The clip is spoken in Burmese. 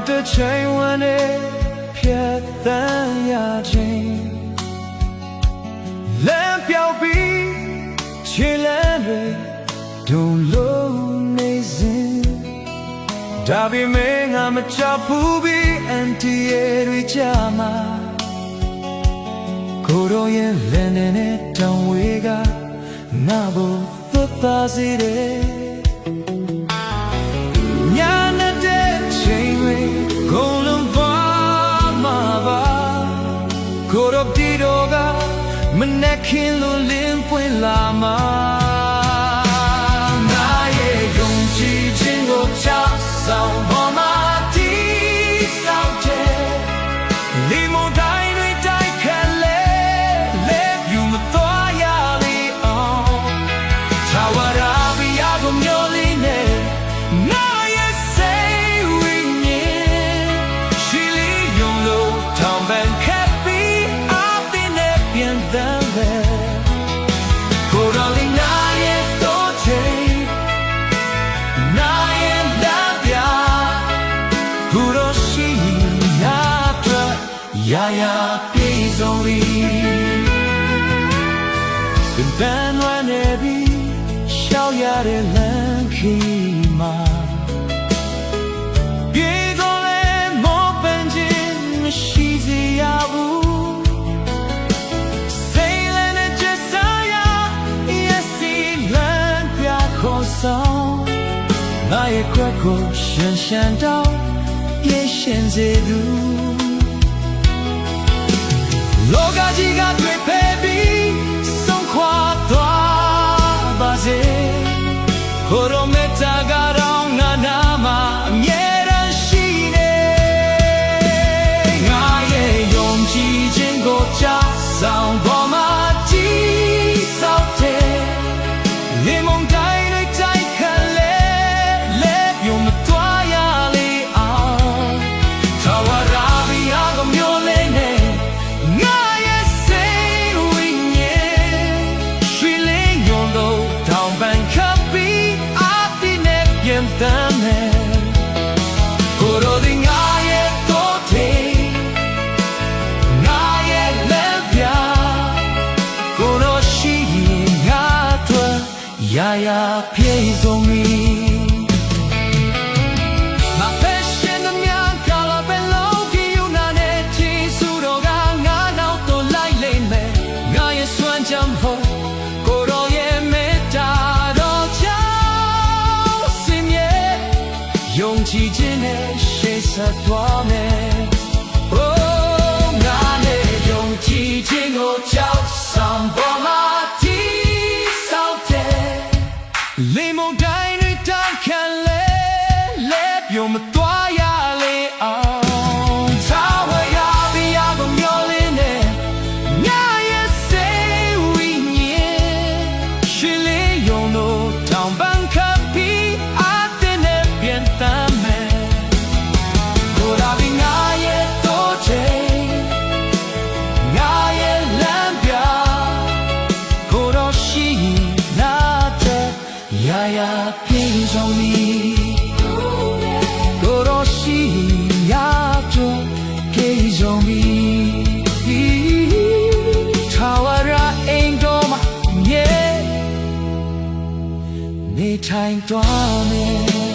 的ချိန်ဝင်နေဖြတ်သန်းရခြင်းလမ်းပြောက်ပြီးခြေလမ်းတွေဒုံလုံးနေစဉ်ဒါပေမဲ့ငါမချဘူးပြီးအန်တီရဲ့တွေကြမှာကိုယ်တော်ရဲ့လက်နဲ့တောင်ဝေးကငါ့ဘုသက်သာစေတယ်ညာတဲ့ချိန်တွေကုန်လုံးပါမှာပါကိုယ်တော်ဒီတော့ကမနဲ့ခင်လို့လင်းပွင့်လာမှာငါရဲ့ယုံကြည်ခြင်းကိုချဆောင်ပေါ်မှာတည်ဆောက်တဲ့လီမိုတိုင်းတွေတိုက်ခတ်လဲယူမသွားရလေအောင်ထာဝရဘုရားကိုမျှော်လင့်နေငါရဲ့စိတ်ဝိညာဉ်ရှိလီယုံလို့ထောင်ပန်ခက်ပြီးအပင်နဲ့ပြန်သမ်းလဲကိုယ်တော်လေးငါရဲ့တော့ချိန်နာရဲ့လက်ပြဘူရောရှိနာအတွက်ရာရာပြေဆုံးပြီတန်လွမ်းနေပြီရှောက်ရတဲ့လမ်းခီမှာပြေတော့လဲမောပန်ခြင်းမရှိစေရဘူးစိတ်လည်းနဲ့ကျစားရရဲ့စီလမ်းပြခေါ်ဆောင်ငါရဲ့ခွက်ကိုရှန်တောင်းပြေရှင်စေသူလောကကြီးကတွေ့ဖယ်ပြီးဆုံးခွာသွားပါစေဟိုရောမေတ္တာကတော့ငါနာမှာအမြဲတမ်းရှိနေငါရဲ့ယုံကြည်ခြင်းကိုချဆောင်ပေါ်မှာတည်ဆောက်တဲ့လေမုန်တိုင်းတွေတိုက်ခတ်လဲပြုံမသွားရလေအောင်ထာဝရဘုရားကိုမျှော်လင့်နေငါရဲ့စိတ်ဝိညာဉ်ရွှေလင်းယုံလို့တောင်ပန်ခပ်ပြီးအတိနဲ့ပြန်သမ်းမယ်ကိုယ်တော်ဒီငါရဲ့တော့တေငါရဲ့လက်ပြကိုယ်တော်ရှိငါတို့ရာရာပြေဆုံးပြီကိုယ်တော်ရဲ့မေတ္တာတော်ကြောင့်စင်မြဲယုံကြည်ခြင်းနဲ့ရှေ့ဆက်သွားမယ်။အိုးငါနဲ့ယုံကြည်ခြင်းကိုကြောက်ဆောင်ပေါ်မှာတည်ဆောက်တဲ့လေမုန်တိုင်းတွေတိုက်ခတ်လဲပြုံမသွားရလေအောင်ထာဝရဘုရားကိုမျှော်လင့်နေငါရဲ့စိတ်ဝိညာဉ်ရှိလေယုံလို့တောင်ပန်ခပ်ပြီးအတဲ့နဲ့ပြန်သမ်းမယ်ကိုယ်တော်ဒီငါရဲ့တော့ချိန်ငါရဲ့လမ်းပြကိုယ်တော်ရှိနာတဲ့ရာရာပြေဆုံးပြီကိုယ်တော်ရှိရာတို့ပြေဆုံးပြီထာဝရအိမ်တော်မှာမြေနေထိုင်သွားမယ်